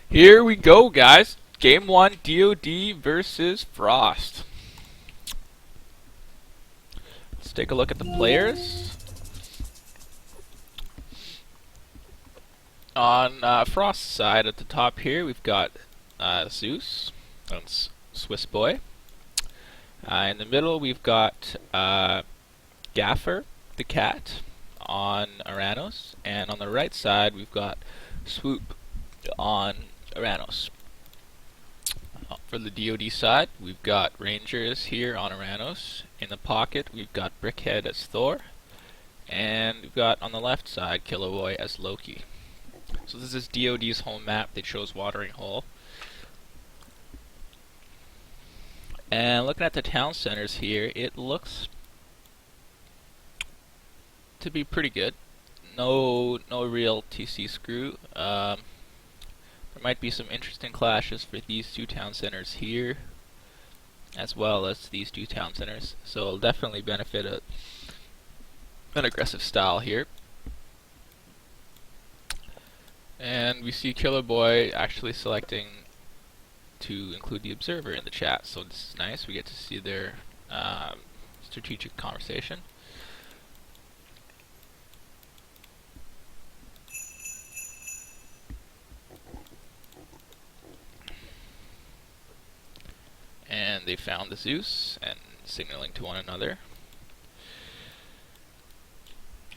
Here we go, guys. Game 1, DoD versus Frost. Let's take a look at the players. On Frost's side at the top here, we've got Zeus, that's Swiss Boy. In the middle, we've got Gaffer, the cat, on Aranos. And on the right side, we've got Swoop on Aranos. For the DoD side, we've got Rangers here on Aranos. In the pocket, we've got Brickhead as Thor. And we've got on the left side, Killer Boy as Loki. So this is DoD's home map. They chose Watering Hole. And looking at the town centers here, it looks to be pretty good. No real TC screw. There might be some interesting clashes for these two town centers here, as well as these two town centers. So it'll definitely benefit an aggressive style here. And we see Killer Boy actually selecting to include the observer in the chat, so this is nice. We get to see their strategic conversation. And they found the Zeus and signaling to one another.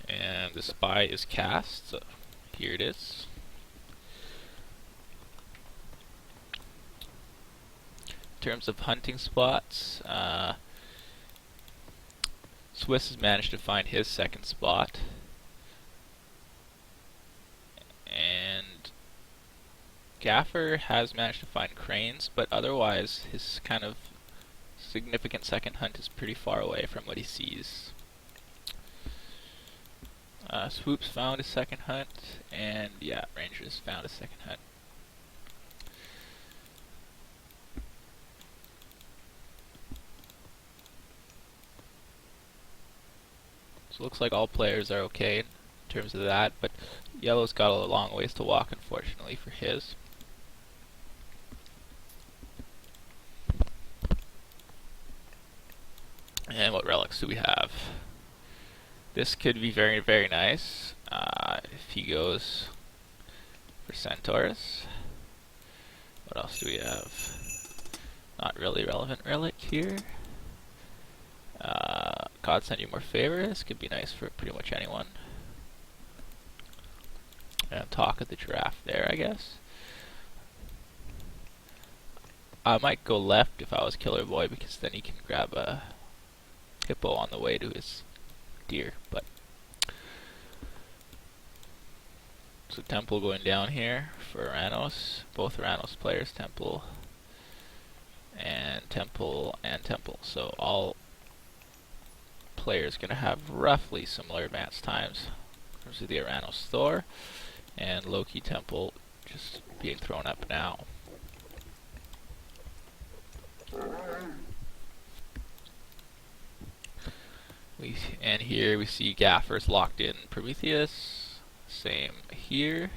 And the spy is cast, so here it is. In terms of hunting spots, Swiss has managed to find his second spot. And Gaffer has managed to find cranes, but otherwise his kind of significant second hunt is pretty far away from what he sees. Swoop's found his second hunt, and yeah, Rangers found his second hunt. So it looks like all players are okay in terms of that, but Yellow's got a long ways to walk, unfortunately, for his. And what relics do we have? This could be very, very nice if he goes for Centaurs. What else do we have? Not really relevant relic here. God send you more favors. Could be nice for pretty much anyone. And talk of the giraffe there, I guess. I might go left if I was Killer Boy, because then he can grab a hippo on the way to his deer. But so Temple going down here for Aranos. Both Aranos players, Temple and Temple and Temple. So all players gonna have roughly similar advance times. There's the Aranos Thor and Loki Temple just being thrown up now. And here we see Gaffer's locked in Prometheus. Same here.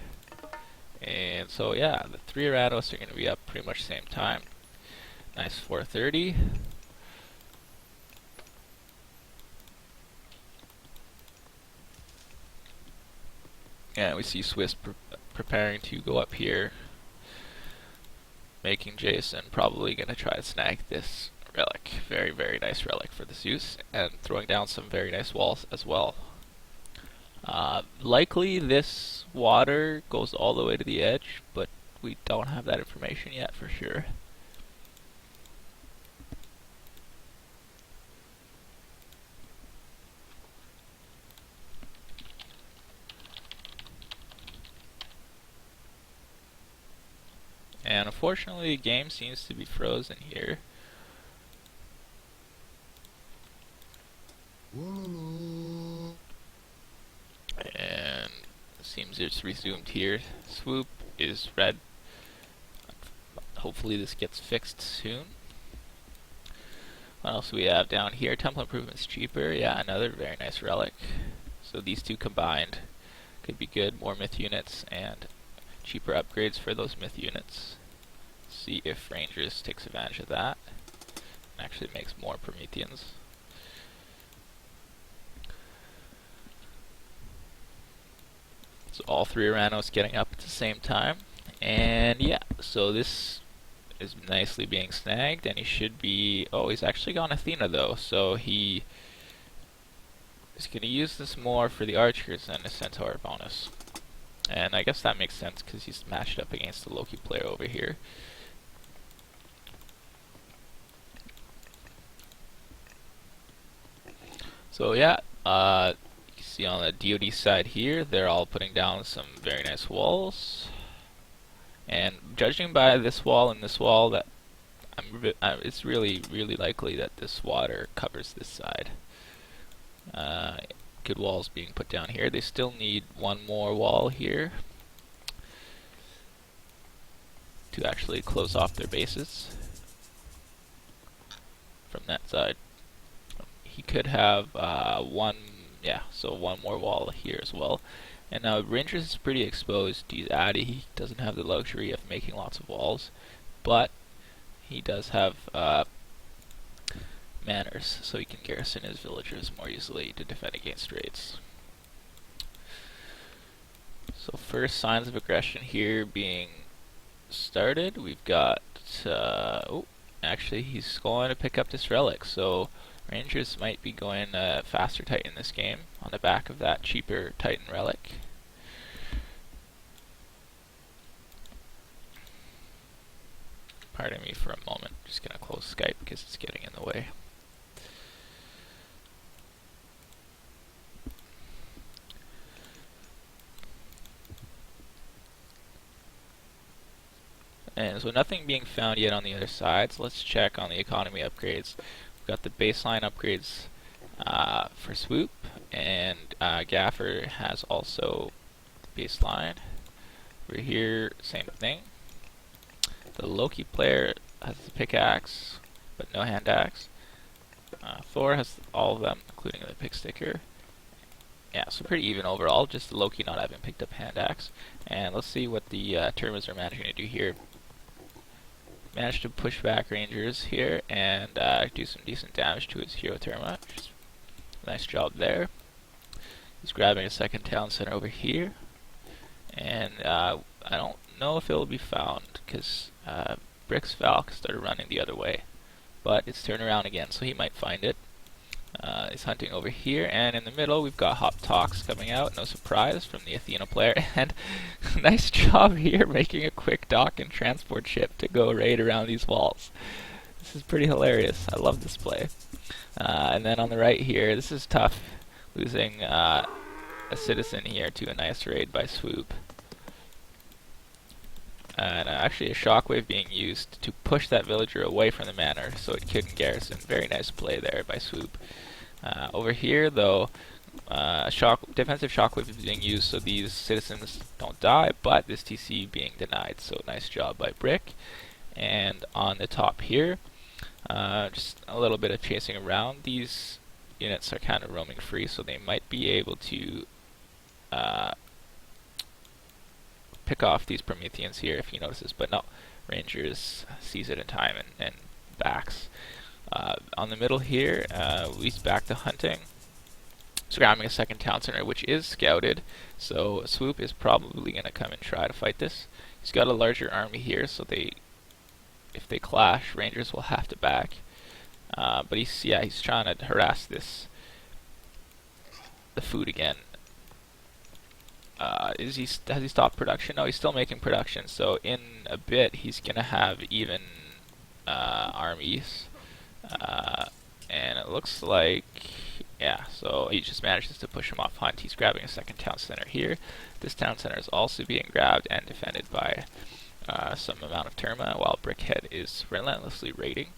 And so yeah, the three Aranos are going to be up pretty much same time. Nice 430. And we see Swiss preparing to go up here, making Jason probably going to try to snag this relic. Very, very nice relic for the Zeus, and throwing down some very nice walls as well. Likely this water goes all the way to the edge, but we don't have that information yet for sure. And unfortunately, the game seems to be frozen here. And it seems it's resumed here. Swoop is red. Hopefully this gets fixed soon. What else do we have down here? Temple Improvement's cheaper. Yeah, another very nice relic. So these two combined could be good. More myth units and cheaper upgrades for those myth units. See if Rangers takes advantage of that and actually makes more Prometheans. So all three Uranos getting up at the same time. And yeah, so this is nicely being snagged, and he should be... Oh, he's actually gone Athena though, so he is going to use this more for the archers than the Centaur bonus. And I guess that makes sense because he's matched up against the Loki player over here. So yeah, you can see on the DoD side here, they're all putting down some very nice walls. And judging by this wall and this wall, that it's really likely that this water covers this side. Good walls being put down here. They still need one more wall here to actually close off their bases from that side. He could have one more wall here as well. And now Rangers is pretty exposed. He doesn't have the luxury of making lots of walls, but he does have manors, so he can garrison his villagers more easily to defend against raids. So first signs of aggression here being started. We've got actually he's going to pick up this relic, so Rangers might be going faster Titan this game on the back of that cheaper Titan relic. Pardon me for a moment, just gonna close Skype because it's getting in the way. And so nothing being found yet on the other side, so let's check on the economy upgrades. We've got the baseline upgrades for Swoop, and Gaffer has also baseline. Over here, same thing. The Loki player has the pickaxe, but no hand axe. Thor has all of them, including the pick sticker. Yeah, so pretty even overall, just Loki not having picked up hand axe. And let's see what the Termas are managing to do here. Managed to push back Rangers here and do some decent damage to his hero Terma. Just nice job there. He's grabbing a second town center over here, and I don't know if it'll be found because Brick's Valk started running the other way, but it's turned around again, so he might find it. He's hunting over here, and in the middle we've got Hop Talks coming out, no surprise, from the Athena player, and nice job here making a quick dock and transport ship to go raid around these walls. This is pretty hilarious. I love this play. And then on the right here, this is tough, losing a citizen here to a nice raid by Swoop. And actually a shockwave being used to push that villager away from the manor so it couldn't garrison. Very nice play there by Swoop. Over here though, defensive shockwave is being used so these citizens don't die, but this TC being denied, so nice job by Brick. And on the top here, just a little bit of chasing around. These units are kind of roaming free, so they might be able to pick off these Prometheans here if he notices, but no, Rangers sees it in time and backs. On the middle here, he's back to hunting. He's grabbing a second town center, which is scouted, so Swoop is probably going to come and try to fight this. He's got a larger army here, so if they clash, Rangers will have to back. But he's trying to harass the food again. Has he stopped production? No, he's still making production, so in a bit he's going to have even armies. And it looks like, yeah, so he just manages to push him off hunt. He's grabbing a second town center here. This town center is also being grabbed and defended by some amount of Terma, while Brickhead is relentlessly raiding.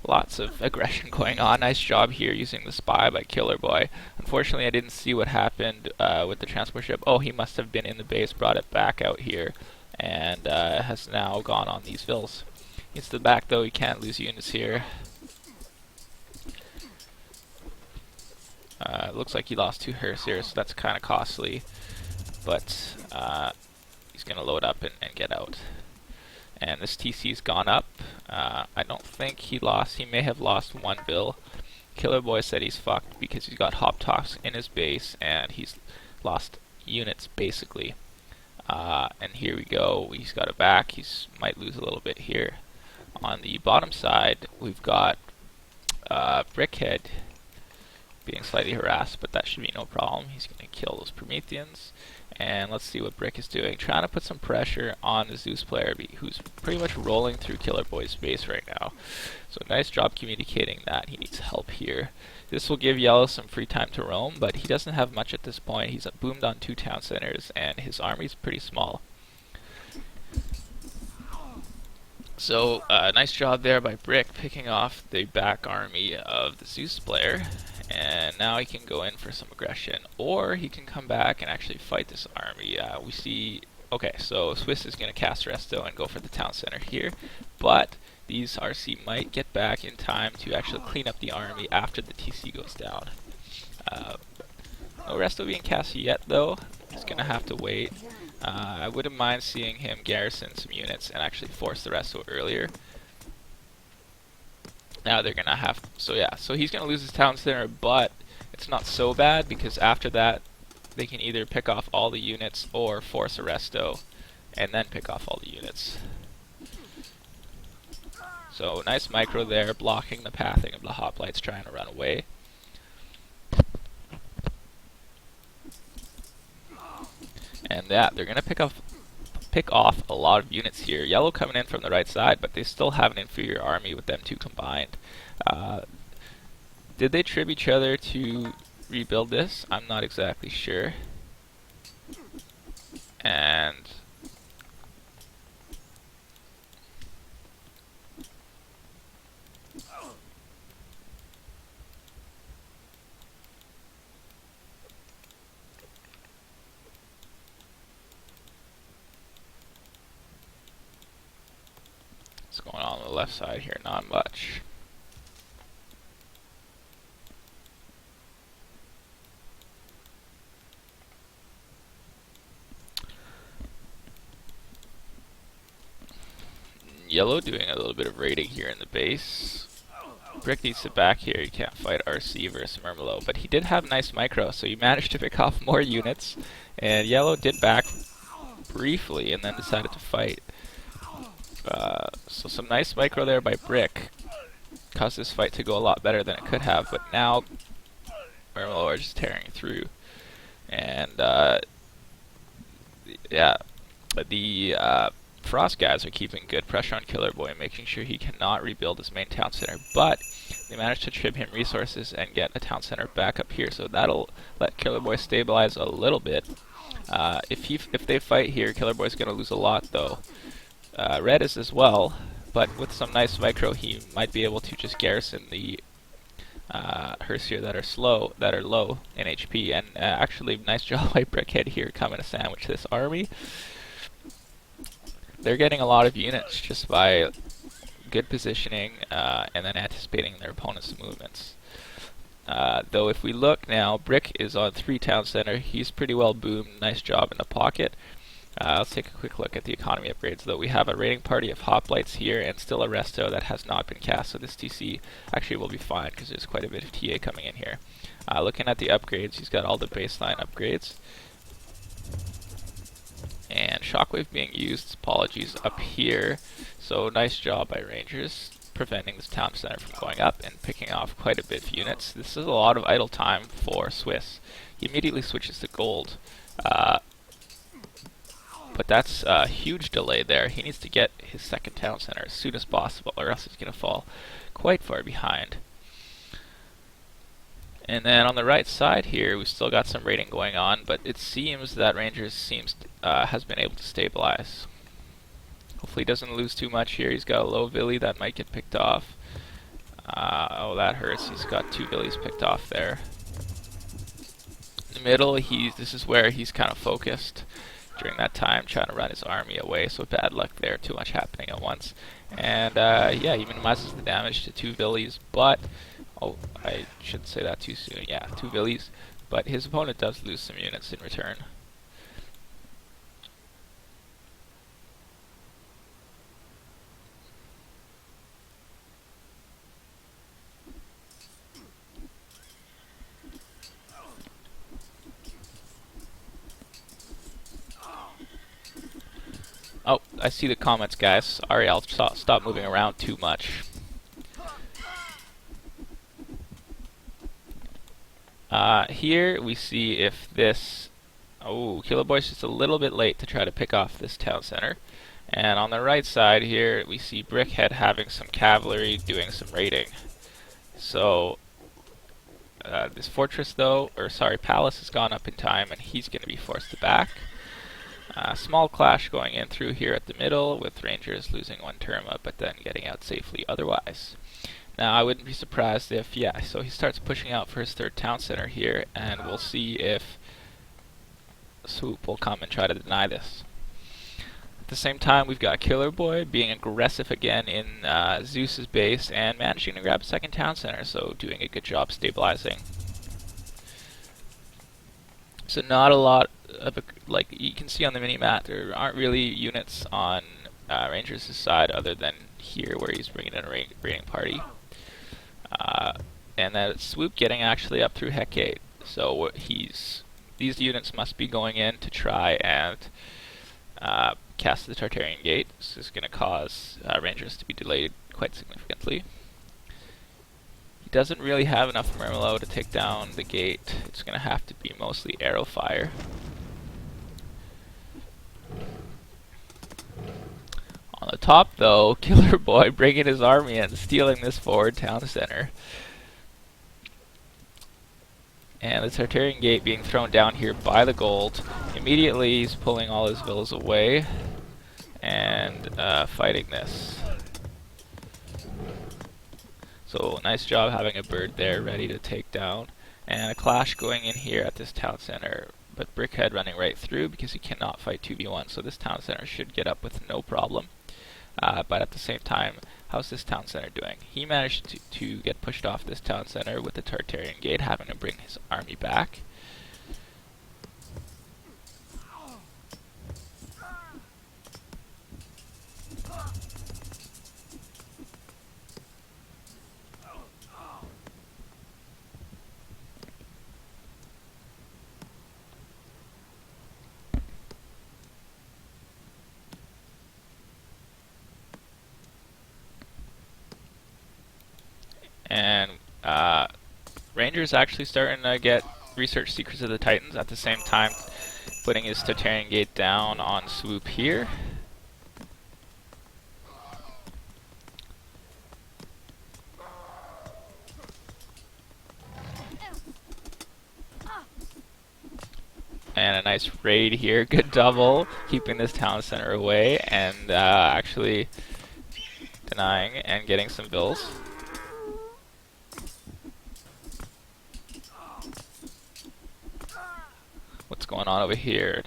Lots of aggression going on. Nice job here using the spy by Killer Boy. Unfortunately, I didn't see what happened with the transport ship. Oh, he must have been in the base, brought it back out here, and has now gone on these vills. It's the back though, he can't lose units here. It looks like he lost 2 hearse here, so that's kind of costly. But he's going to load up and get out. And this TC's gone up. I don't think he lost. He may have lost 1 bill. Killer Boy said he's fucked because he's got Hop Tox in his base and he's lost units basically. And here we go. He's got it back. He might lose a little bit here. On the bottom side, we've got Brickhead being slightly harassed, but that should be no problem. He's going to kill those Prometheans. And let's see what Brick is doing. Trying to put some pressure on the Zeus player, who's pretty much rolling through Killer Boy's base right now. So nice job communicating that he needs help here. This will give Yellow some free time to roam, but he doesn't have much at this point. He's boomed on 2 town centers, and his army's pretty small. So nice job there by Brick picking off the back army of the Zeus player. And now he can go in for some aggression, or he can come back and actually fight this army. We see, okay, so Swiss is going to cast Resto and go for the town center here, but these RC might get back in time to actually clean up the army after the TC goes down. No Resto being cast yet, though. He's going to have to wait. I wouldn't mind seeing him garrison some units and actually force the Resto earlier. Now they're gonna have, so he's gonna lose his town center, but it's not so bad because after that they can either pick off all the units or force a resto and then pick off all the units. So nice micro there, blocking the pathing of the hoplites trying to run away. And yeah, they're gonna pick off a lot of units here. Yellow coming in from the right side, but they still have an inferior army with them two combined. Did they trib each other to rebuild this? I'm not exactly sure. And what's going on the left side here? Not much. Yellow doing a little bit of raiding here in the base. Brick needs to back here. You can't fight RC versus Murmelo, but he did have nice micro, so he managed to pick off more units. And Yellow did back briefly and then decided to fight. So some nice micro there by Brick caused this fight to go a lot better than it could have, but now Murmelo are just tearing through. And yeah, the Frost guys are keeping good pressure on Killer Boy, making sure he cannot rebuild his main town center, but they managed to trib him resources and get a town center back up here, so that'll let Killer Boy stabilize a little bit. If they fight here, Killer Boy's going to lose a lot though. Red is as well, but with some nice micro he might be able to just garrison the Hersier that are low in HP, and actually nice job by Brickhead here coming to sandwich this army. They're getting a lot of units just by good positioning and then anticipating their opponent's movements. Though if we look now, Brick is on 3 town center. He's pretty well boomed. Nice job in the pocket. Let's take a quick look at the economy upgrades, though. We have a raiding party of hoplites here and still a resto that has not been cast, so this TC actually will be fine because there's quite a bit of TA coming in here. Looking at the upgrades, he's got all the baseline upgrades. And Shockwave being used, apologies, up here. So nice job by Rangers, preventing this town center from going up and picking off quite a bit of units. This is a lot of idle time for Swiss. He immediately switches to gold. But that's a huge delay there. He needs to get his second town center as soon as possible, or else he's going to fall quite far behind. And then on the right side here, we've still got some raiding going on, but it seems that Rangers has been able to stabilize. Hopefully he doesn't lose too much here. He's got a low Villy that might get picked off. Oh, that hurts. He's got 2 Villys picked off there. In the middle, this is where he's kind of focused during that time, trying to run his army away, so bad luck there, too much happening at once. And yeah, he minimizes the damage to 2 Villys, but oh, I shouldn't say that too soon. Yeah, 2 Villys, but his opponent does lose some units in return. I see the comments, guys. Sorry, I'll stop moving around too much. Here we see if this... Oh, Killer Boy's just a little bit late to try to pick off this town center. And on the right side here, we see Brickhead having some cavalry doing some raiding. So, this fortress though, or sorry, palace has gone up in time and he's going to be forced to back. Small clash going in through here at the middle, with Rangers losing one Terma, but then getting out safely otherwise. Now, I wouldn't be surprised if, yeah, so he starts pushing out for his third town center here, and we'll see if Swoop will come and try to deny this. At the same time, we've got Killer Boy being aggressive again in Zeus's base and managing to grab a second town center, so doing a good job stabilizing. So not a lot of, like you can see on the mini-map, there aren't really units on Rangers' side other than here where he's bringing in a raiding party. And that Swoop getting actually up through Hecate. So these units must be going in to try and cast the Tartarian Gate. This is going to cause Rangers to be delayed quite significantly. He doesn't really have enough Murmillo to take down the gate. It's going to have to be mostly arrow fire. On the top though, Killer Boy bringing his army in, stealing this forward town center. And the Tartarian Gate being thrown down here by the gold. Immediately he's pulling all his villas away and fighting this. So nice job having a bird there ready to take down. And a clash going in here at this town center. But Brickhead running right through because he cannot fight 2v1. So this town center should get up with no problem. But at the same time, how's this town center doing? He managed to get pushed off this town center with the Tartarian Gate, having to bring his army back. And Ranger's actually starting to get research Secrets of the Titans at the same time, putting his Tartarian Gate down on Swoop here. And a nice raid here, good double, keeping this town center away and actually denying and getting some bills. What's going on over here?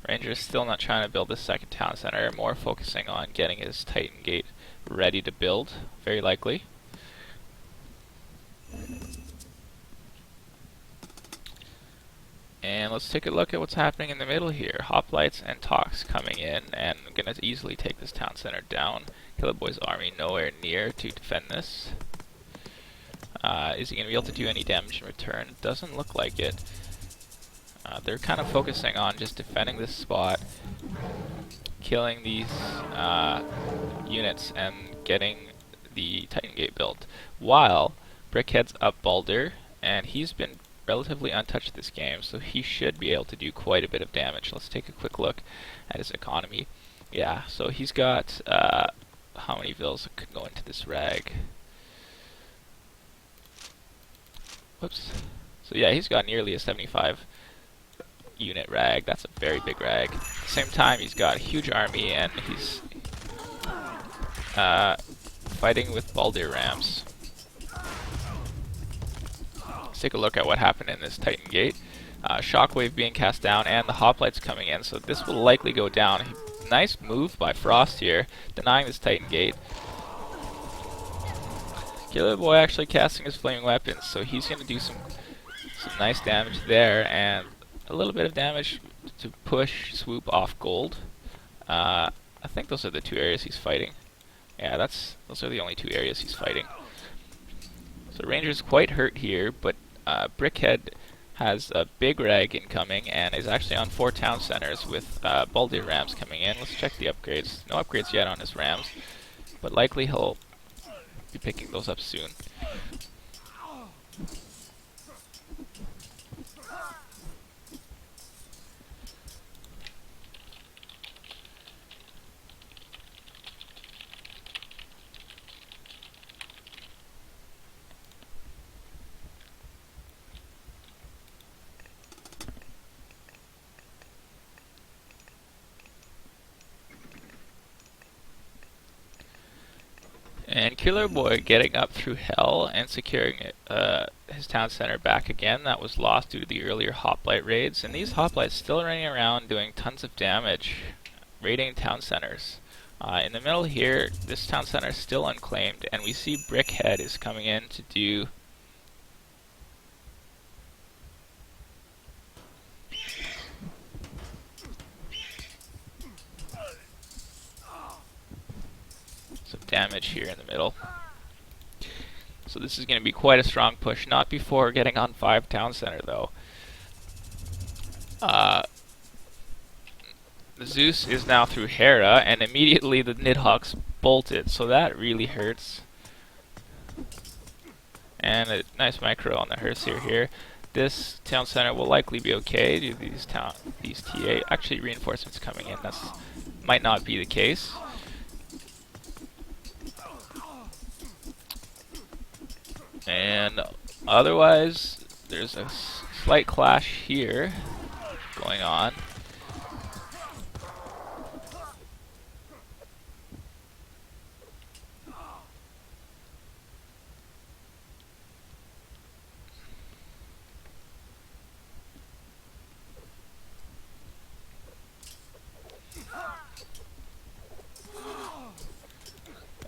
Ranger's still not trying to build this second town center, more focusing on getting his Titan Gate ready to build, very likely. And let's take a look at what's happening in the middle here. Hoplites and Tox coming in and gonna easily take this town center down. Killer Boy's army nowhere near to defend this. Is he gonna be able to do any damage in return? It doesn't look like it. They're kind of focusing on just defending this spot, killing these units, and getting the Titan Gate built. While Brickhead's up Balder, and he's been relatively untouched this game, so he should be able to do quite a bit of damage. Let's take a quick look at his economy. Yeah, so he's got, how many vills could go into this rag? Whoops. So yeah, he's got nearly a 75 unit rag. That's a very big rag. At the same time, he's got a huge army and he's fighting with Baldur Rams. Let's take a look at what happened in this Titan Gate. Shockwave being cast down and the hoplites coming in, so this will likely go down. Nice move by Frost here, denying this Titan Gate. Killer Boy actually casting his flaming weapons, so he's going to do some nice damage there, and a little bit of damage to push Swoop off gold. I think those are the two areas he's fighting. Yeah, those are the only two areas he's fighting. So Ranger's quite hurt here, but Brickhead has a big rag incoming and is actually on 4 town centers with Baldy rams coming in. Let's check the upgrades. No upgrades yet on his rams, but likely he'll be picking those up soon. And Killer Boy getting up through hell and securing his town center back again. That was lost due to the earlier hoplite raids, and these hoplites still running around doing tons of damage, raiding town centers. In the middle here, this town center is still unclaimed, and we see Brickhead is coming in to do some damage here in the middle. So this is going to be quite a strong push, not before getting on 5 town center though. Zeus is now through Hera, and immediately the Nidhoggs bolted, so that really hurts. And a nice micro on the Hearseer here. This town center will likely be okay due to these TA. Actually, reinforcements coming in. That might not be the case. And otherwise, there's a slight clash here going on.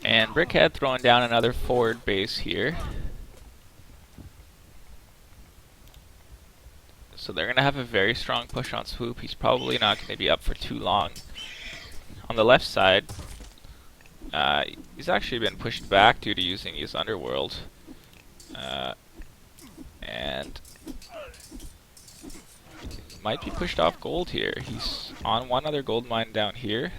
And Brickhead throwing down another forward base here. So they're going to have a very strong push on Swoop. He's probably not going to be up for too long. On the left side, he's actually been pushed back due to using his Underworld. And might be pushed off gold here. He's on one other gold mine down here.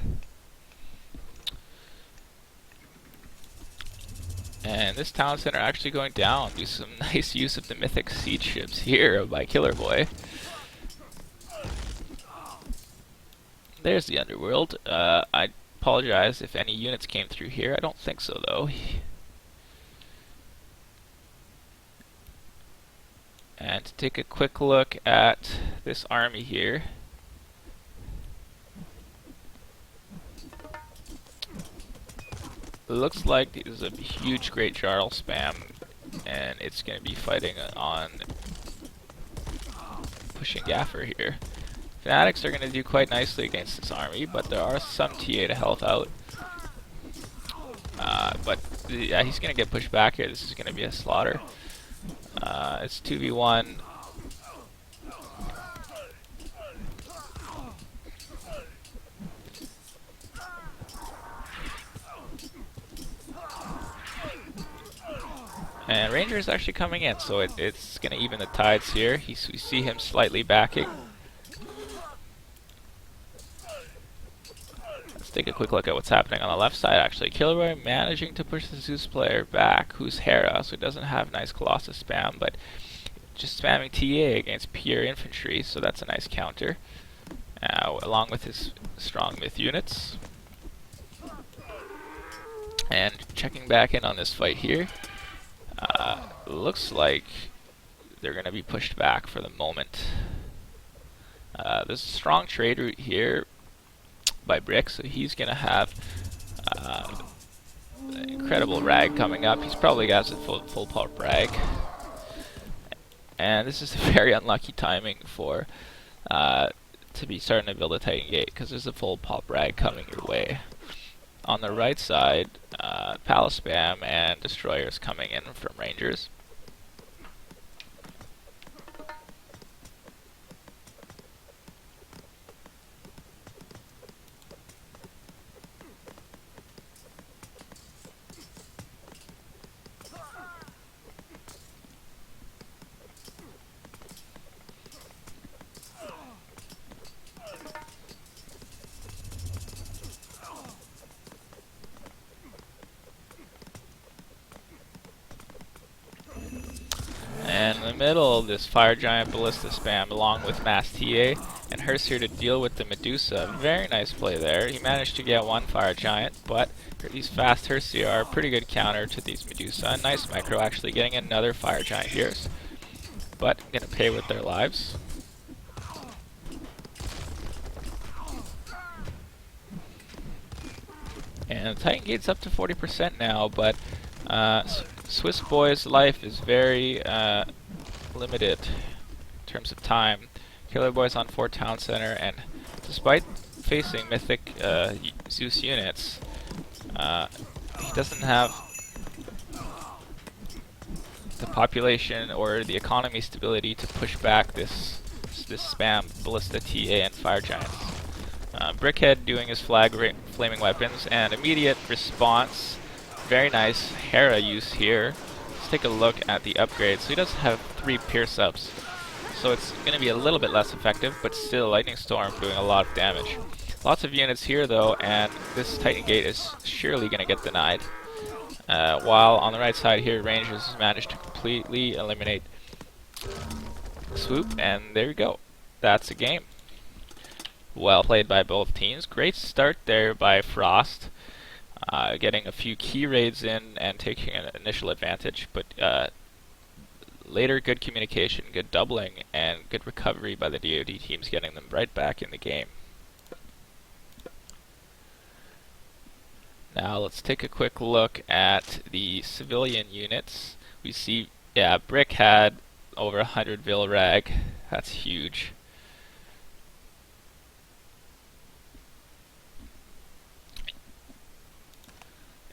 And this town center actually going down. Do some nice use of the mythic siege ships here by Killer Boy. There's the Underworld. I apologize if any units came through here. I don't think so though. And to take a quick look at this army here. Looks like there's a huge Great Jarl spam, and it's going to be fighting on pushing Gaffer here. Fanatics are going to do quite nicely against this army, but there are some TA to health out. But yeah, he's going to get pushed back here. This is going to be a slaughter. It's 2v1. And Ranger is actually coming in, so it's going to even the tides here. We see him slightly backing. Let's take a quick look at what's happening on the left side, actually. Killer Boy managing to push the Zeus player back, who's Hera, so he doesn't have nice Colossus spam, but just spamming TA against pure infantry, so that's a nice counter. Along with his strong myth units. And checking back in on this fight here. Looks like they're going to be pushed back for the moment. There's a strong trade route here by Brick, so he's going to have an incredible rag coming up. He's probably got a full pulp rag. And this is a very unlucky timing for to be starting to build a Titan Gate, because there's a full pulp rag coming your way. On the right side, Palace Spam and Destroyers coming in from Rangers. middle, this Fire Giant Ballista spam along with Mass TA, and Hearst here to deal with the Medusa. Very nice play there. He managed to get one Fire Giant, but these fast Hearsts here are a pretty good counter to these Medusa. Nice micro actually getting another Fire Giant here, but gonna pay with their lives. And Titan Gate's up to 40% now, but Swiss Boy's life is very limited in terms of time. Killer Boy's on 4 Town Center, and despite facing mythic Zeus units, he doesn't have the population or the economy stability to push back this spam Ballista TA and Fire Giants. Brickhead doing his flaming weapons and immediate response. Very nice Hera use here. Let's take a look at the upgrades. So he does have 3 Pierce ups, so it's going to be a little bit less effective, but still Lightning Storm doing a lot of damage. Lots of units here though, and this Titan Gate is surely going to get denied. While on the right side here, Rangers has managed to completely eliminate Swoop, and there you go. That's a game. Well played by both teams. Great start there by Frost, getting a few key raids in and taking an initial advantage, but later good communication, good doubling, and good recovery by the DoD teams, getting them right back in the game. Now let's take a quick look at the civilian units. We see, yeah, Brick had over 100 Vilrag. That's huge.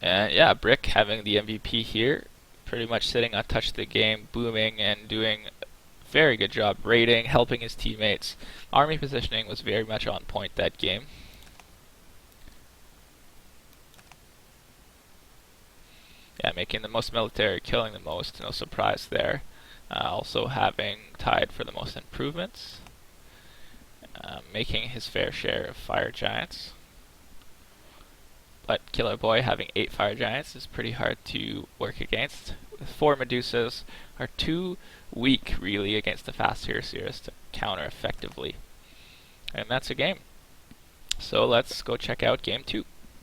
And yeah, Brick having the MVP here, pretty much sitting untouched the game, booming and doing a very good job raiding, helping his teammates. Army positioning was very much on point that game. Yeah, making the most military, killing the most, no surprise there. Also having tied for the most improvements, making his fair share of Fire Giants. But Killer Boy having 8 Fire Giants is pretty hard to work against. The 4 Medusas are too weak, really, against the fast Heresiers to counter effectively. And that's a game. So let's go check out game 2.